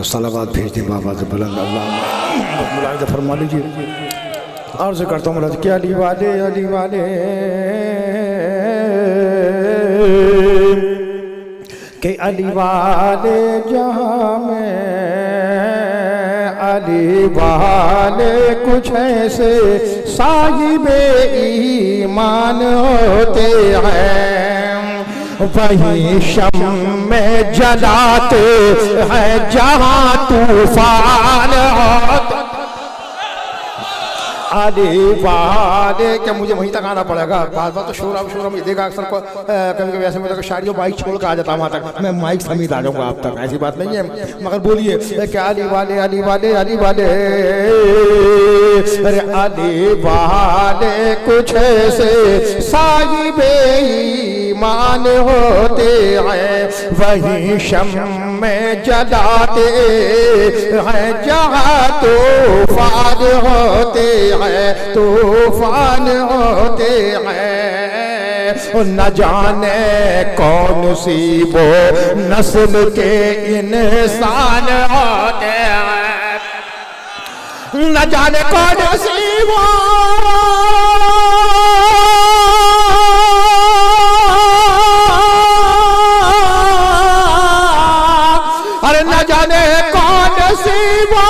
सलावत भेज दें बाबा से बुलंद अल्लाह मुलाहिज़ा फरमा लीजिए। अर्ज़ करता हूँ मुलाहिज़ा कि अली वाले के अली वाले जहाँ में अली वाले कुछ ऐसे साहिबे ईमान होते हैं, वही शम में जलाते हैं जहाँ तूफान होते। अली वाले क्या मुझे वहीं तक आना पड़ेगा? बार बार तो शोर में देखा अक्सर को कभी कभी ऐसे में शायद माइक छोड़ कर आ जाता वहाँ तक, मैं माइक समेत आ जाऊँगा आप तक, ऐसी बात नहीं है। मगर बोलिए क्या अली वाले अरे अली वाले कुछ ऐसे साहिबे ईमान होते हैं, वही शम में जलाते हैं जहाँ तूफान होते हैं, तूफान होते हैं। न जाने कौन सी वो नस्ल के इंसान होते हैं, न जाने कौन सी वो न जाने कौन सी वो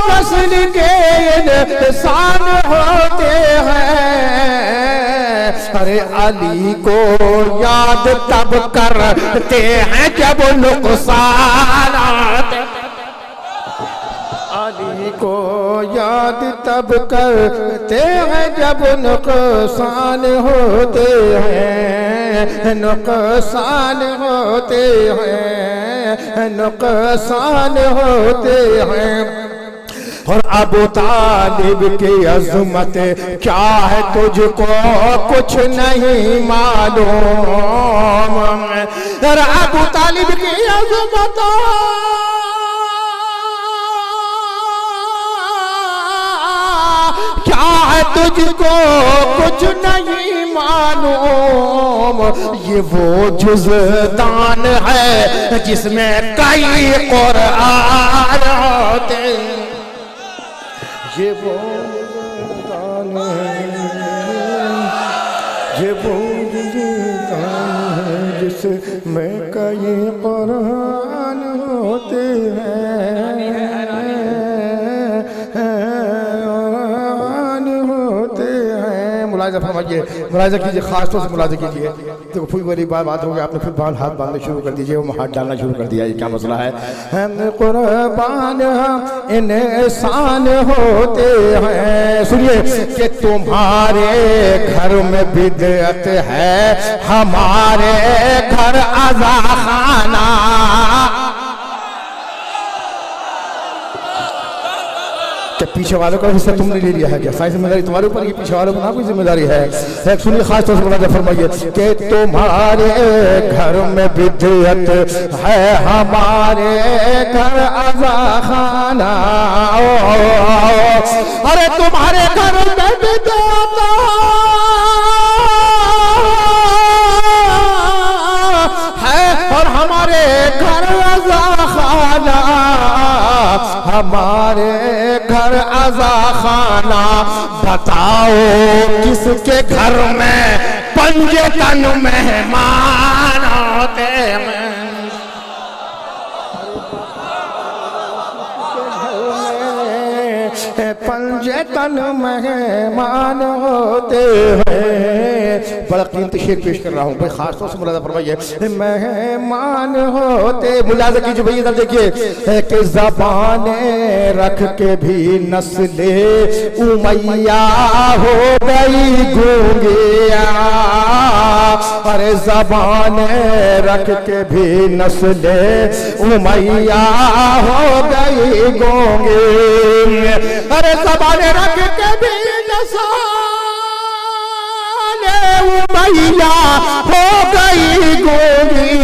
नस्ल के इंसान होते हैं। अरे अली को याद तब करते हैं जब नुकसान आते, अली को याद तब करते हैं जब नुकसान होते हैं, नुकसान होते हैं, नुकसान होते हैं। और अबू तालिब की अज़मत क्या है तुझको कुछ नहीं मालूम, और अबू तालिब की अज़मत क्या है तुझको कुछ नहीं मालूम। ये वो जुज़दान है जिसमें कई कुरान होते, ये वो जुज़दान है, ये वो जुज़दान है जिसमें कई कुरान होते हैं, मुलाहिज़ा फरमाइए, मुलाहिज़ा कीजिए, खास तौर से मुलाहिज़ा कीजिए। देखो फिर बड़ी बात हो गई, आपने फिर हाथ बांधने शुरू कर दीजिए, वो हाथ डालना शुरू कर दिया, ये क्या मसला है? हम कुर्बान इंसान होते हैं। सुनिए कि तुम्हारे घर में बिदअत है, हमारे घर अज़ा खाना। पीछे वालों का हिस्सा तुमने ले लिया है क्या? सारी जिम्मेदारी तुम्हारे ऊपर, ये पीछे वालों को ना कोई जिम्मेदारी है। सुनिए खास तौर से मुलाहिज़ा फरमाइए कि तुम्हारे घर में बिदअत है, हमारे घर अज़ा खाना। अरे तुम्हारे घर में बिदअत है और हमारे घर अज़ा खाना, हमारे घर अज़ा खाना। बताओ किसके घर में पंजे तन मेहमान होते हैं? पंजे तन मेहमान होते हैं। बड़ा कीमती शेर पेश कर रहा हूँ भाई, खास तौर से मुलाहिज़ा फरमाइए। मेहमान होते, मुलाहिज़ा कीजिए भाई, इधर देखिए कि ज़बाने रख के भी नस्ले उमैया हो गई गूंगिया। अरे ज़बाने रख के भी नस्ले उमैया हो गई गूंगी। अरे ज़बाने रख के भी नस्ले उमैया हो गई गूंगी।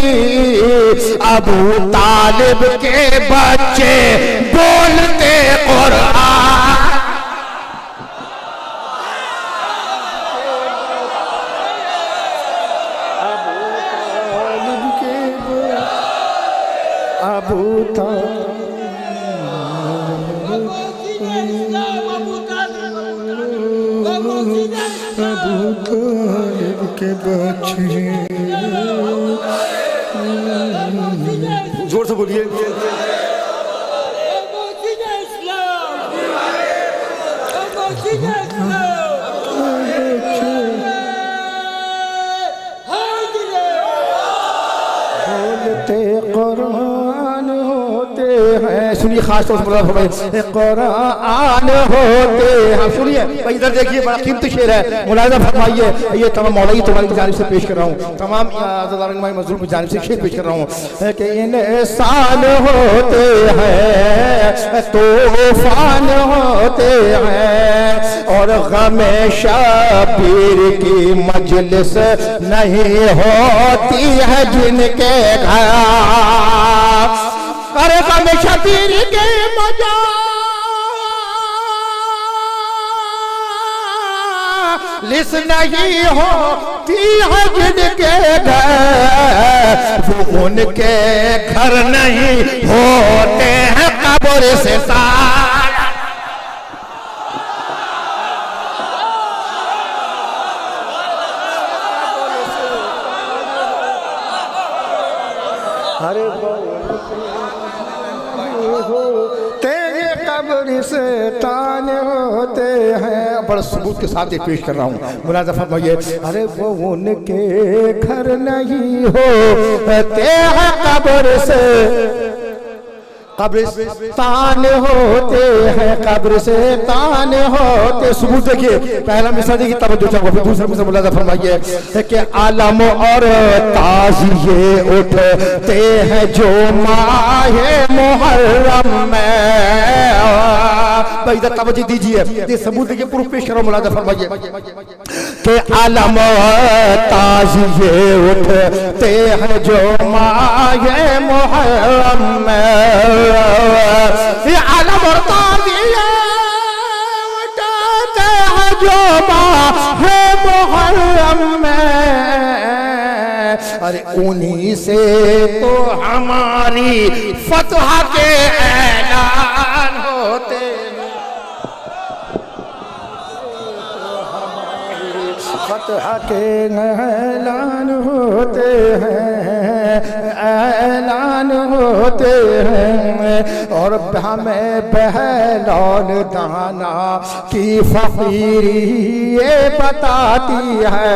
अबू तालिब के बच्चे बोलते कुरान, अबू तालिब के बच्चे। जोर से बोलिए। बोलते कुरान होते हैं, सुनिए खास तौर से कुरान होते हैं। सुनिए भाई, इधर देखिए, बड़ा कीमती शेर है, मुलाहिजा फरमाइए। ये तमाम मौलवी तुम्हारी जानिब से पेश कर रहा हूँ, तमाम मजलूम की जानिब से शेर पेश कर रहा हूँ कि इंसान होते हैं तूफान होते हैं और गमे शबीर की मजलिस नहीं होती है जिनके घर। अरे गमे शबीर के मजलिस नहीं होती है जिनके घर, वो उनके घर नहीं होते हैं कब्र से सारा। अरे तेरे कब्र से तान होते हैं। बड़ा सबूत के साथ ये पेश कर रहा हूँ, मुलाज़ा फरमाइए। अरे वो उनके घर नहीं होते हैं कब्र से, कब्रिस्तान होते हैं, कब्र से तान होते। सबूत देखिए, पहला मिसरा देखिए, तवज्जो चाहूंगा, फिर दूसरा मिसरा मुलाज़ा फरमाइए कि आलम और ताज़िए उठते हैं जो माहे मुहर्रम में। भाई इधर तवज्जो दीजिए, ये सबूत देखिए, प्रूफ पेश करो, मुलाज़ा फरमाइए कि आलम ताज़िए उठते हैं जो माहे मुहर्रम में। ये आलम और ताज़िए उठाते हैं जो माहे मुहर्रम में। अरे उन्हीं से तो हमारी फतह के ऐलान होते हैं, फतह के ऐलान होते हैं, ऐलान होते हैं। और हमें बहलौल दाना की फकीरी ये बताती है,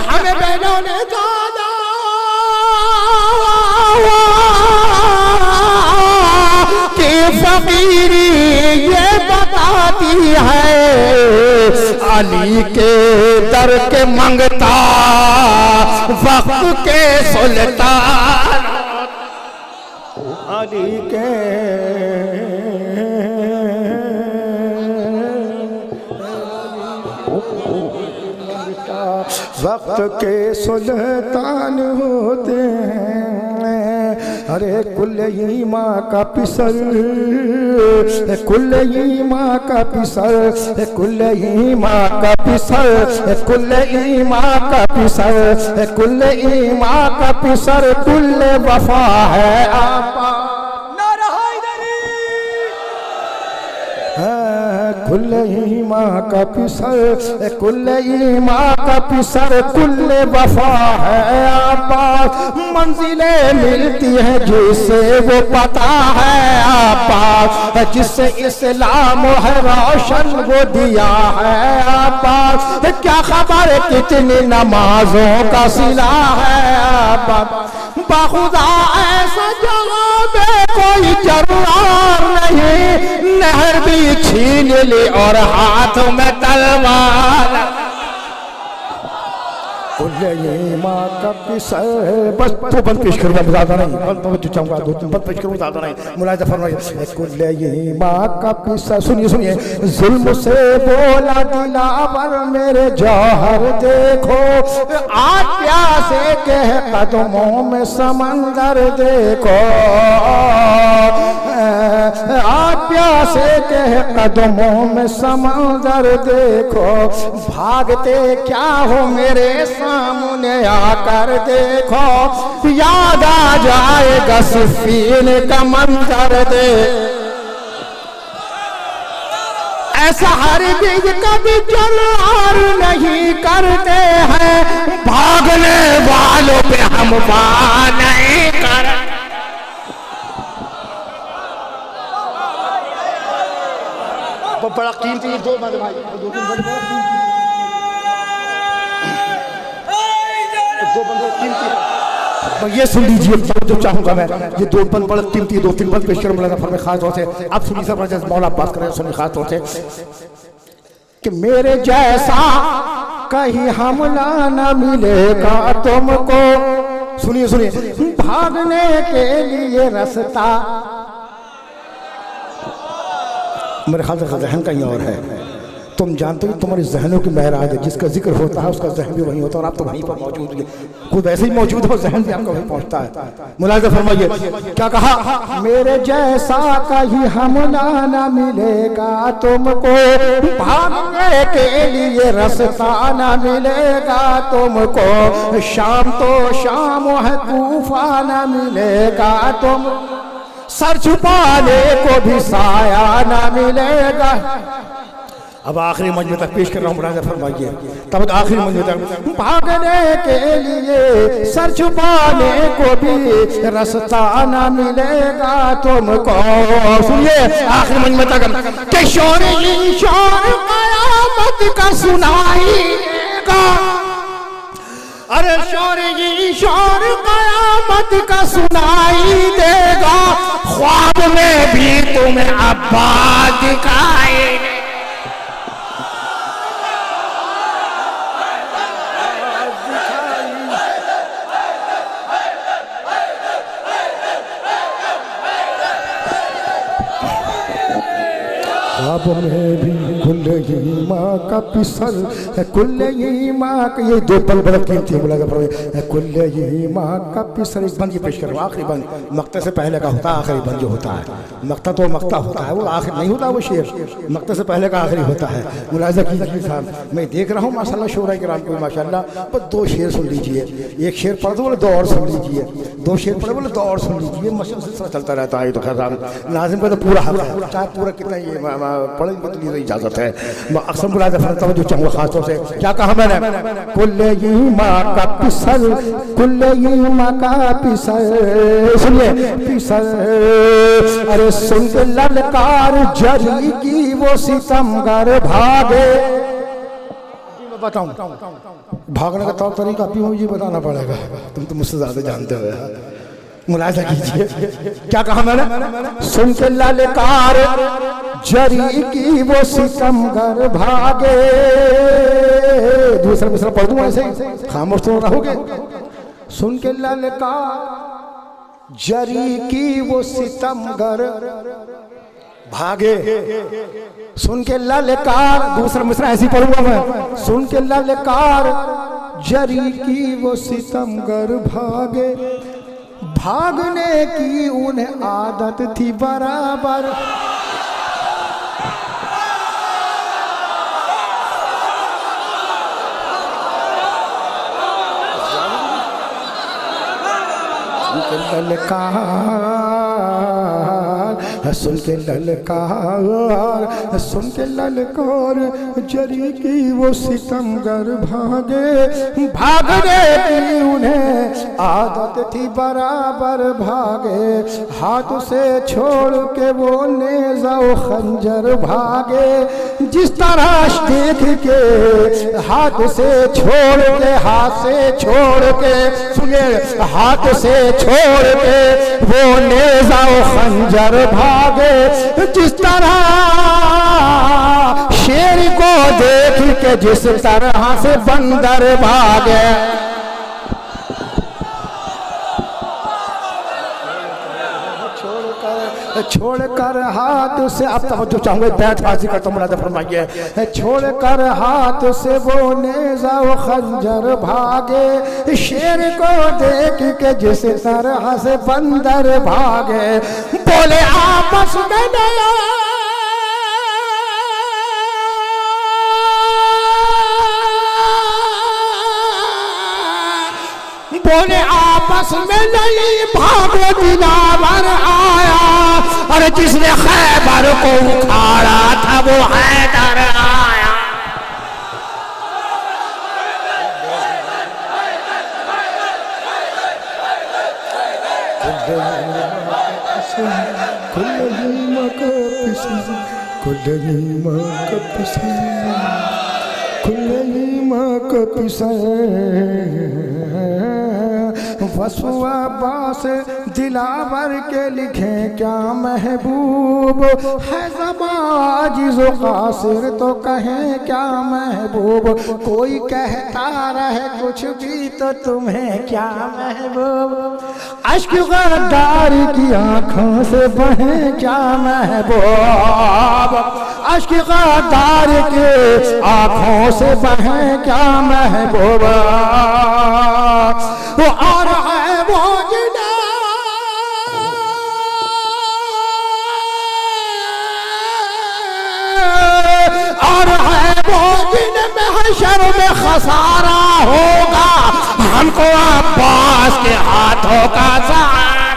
हमें बहलौल दाना की फकीरी ये बताती है। अली के दर के मंगता वक्त के सुल्तान, अली के वक्त के सुल्तान होते हैं। अरे कुल ईमा का पिसल, कुल ईमा का पिसल, कुल ईमा का पिसल, कुल ईमा का पिसल, कुल ईमा का पिसल, कुल वफा है आपा। कुल ईमा का पिसर, कुल ईमा का पिसर, कुल वफा है आबाद। मंजिलें मिलती हैं जिससे वो पता है आबाद, जिससे इस्लाम है रोशन वो दिया है आबाद। क्या खबर कितनी नमाजों का सिला है आबाद। बाखुदा ऐसा जवाब कोई जरूर नहीं, नहर भी छीन ली और हाथों में तलवार। माँ का पिसर, बस तो बंद पेश करूँगा, ज़्यादा नहीं, बंद चाहूँगा, दो तीन बंद पेश करूँ, ज़्यादा नहीं। मुलाहिजा फरमाइए, कुल्ले माँ का पिसर। सुनिए सुनिए, जुल्म से बोला दिलावर मेरे जौहर देखो, आज प्यासे के कदमों में समंदर देखो, आज प्यासे के कदमों में समंदर देखो। भागते क्या हो मेरे सामने आकर देखो, याद आ जाएगा सिफ़ीन का मंजर दे। ऐसा हर बीज कभी जलार नहीं करते हैं, भागने वालों पे हम वार नहीं कर। बड़ा कीमती दो भाई, दो बंदे कीमती, ये सुन लीजिए जो चाहूंगा मैं, ये दो बंद बड़ा कीमती, दो तीन बंद पेश कर मौलाना फरमाए खास तौर से। आप सुनिए सब मौला बात करें, सुनिए खास तौर से कि मेरे जैसा कहीं हमला न मिलेगा तुमको। सुनिए सुनिए, भागने के लिए रास्ता, मेरे ख्याल से जहन कहीं और है। तुम जानते हो तुम्हारे जहनों की महराज है, जिसका जिक्र होता है उसका जहन भी वहीं होता है, और आप तो वहीं पर मौजूद हैं, खुद ऐसे ही मौजूद हो, जहन भी आपका वहीं पहुंचता है। मुलाहिजा फरमाइए क्या कहा, मेरे जैसा कहीं हमला न मिलेगा तुमको, भागने के लिए रास्ता न मिलेगा तुमको, शाम तो शाम है तूफान न मिलेगा तुम, सर छुपाने को भी साया ना मिलेगा। अब आखिरी मंजिल तक पेश कर रहा हूँ, मुलाहिजा फरमाइए, तब आखिरी मंजिल तक, भागने के लिए सर छुपाने को भी रास्ता ना मिलेगा तुमको। सुनिए आखिरी मंजिल तक, कि शोर कयामत का सुनाएगा, अरे शोर कयामत का सुनाई देगा, ख्वाब में भी तुम्हें अब्बास दिखाई। ख्वाब में भी कुल्ले माँ का पिसल, कुल्ले माँ का, ये दो पल बड़ा कीमती है, बोला कुल्ले माँ का पिसल। इस बंद ये पेश करो, आखिरी बंद, मक्ता से पहले का होता है आखिरी बंद जो होता है, मक्ता तो मक्ता होता है, वो आखिर नहीं होता, वो शेर मक्ता से पहले का आखिरी होता है। मुलाहिजा कीजिए साहब, मैं देख रहा हूँ माशाल्लाह शोरा किराम को माशाल्लाह, पर दो शेर सुन लीजिए, एक शेर पढ़ दो बोले दो और सुन लीजिए, दो शेर पढ़े बोले दो और सुन लीजिए, मशहूर सिलसिला चलता रहता है। तो खैर नाज़िम का तो पूरा हक है, चाहे पूरा कितना ये पढ़ेंगे तो इजाजत है। अक्सर मुलाहिजा फरमाता जो चाहूँगा खास तौर से, क्या कहा मैंने, कुल्ले माँ का पिसल, कुल्ले माँ का पिसल, सुनिए पिसल, अरे सुन के ललकार जरी की वो सितमगर भागे। मैं बताऊं भागने का तौर तरीका भी मुझे बताना पड़ेगा, तुम तो मुझसे ज्यादा जानते हो। मुलाहिजा कीजिए क्या कहा मैंने, सुन के ललकार जरी की वो सितमगर भागे। दूसरा मिसरा पढ़ दूं ऐसे, खामोश तो रहोगे। सुन के ललकार जरी की वो सितमगर भागे, सुन के ललकार, दूसरा मिसरा ऐसी पढ़ूंगा मैं, सुन के ललकार जरी की वो सितमगर भागे, भागने की उन्हें आदत थी बराबर, ललकार, सुन के ललकार, सुन के ललकार जरी की वो सितमगर भागे, भागने की उन्हें आदत थी बराबर भागे, हाथ से छोड़ के वो नेज़ा व खंजर भागे, जिस तरह देख के हाथ से छोड़ के, हाथ से छोड़ के, सुनिए हाथ से छोड़ के वो नेज़ा व खंजर भागे, जिस तरह शेर को देख के जिस तरह से बंदर भागे। छोड़कर हाथ से, अब तवज्जो चाहूंगा, बैठ हाजिर करता हूँ, मुलाहिजा फरमाइए, छोड़कर हाथ से वो नेज़ा व खंजर भागे, शेर को देख के जिस तरह से बंदर भागे, बोले आपस में नया बोले आपस में नहीं भागो दिलावर आया, और जिसने खैबर को उखाड़ा था वो हैदर आया। वसुआ बास दिलावर के लिखे क्या महबूब है ज़बाजिज़ो कासिर तो कहें क्या महबूब। कोई कहता रहे कुछ भी तो तुम्हें क्या महबूब। अश्क गद्दारी की आंखों से बहे क्या महबूब। अश्क गद्दारी की आंखों से बहे क्या महबूब। वो आ रहा है वो जिना आ रहा है वो जिन महशर में खसारा होगा। हमको अब्बास के हाथों का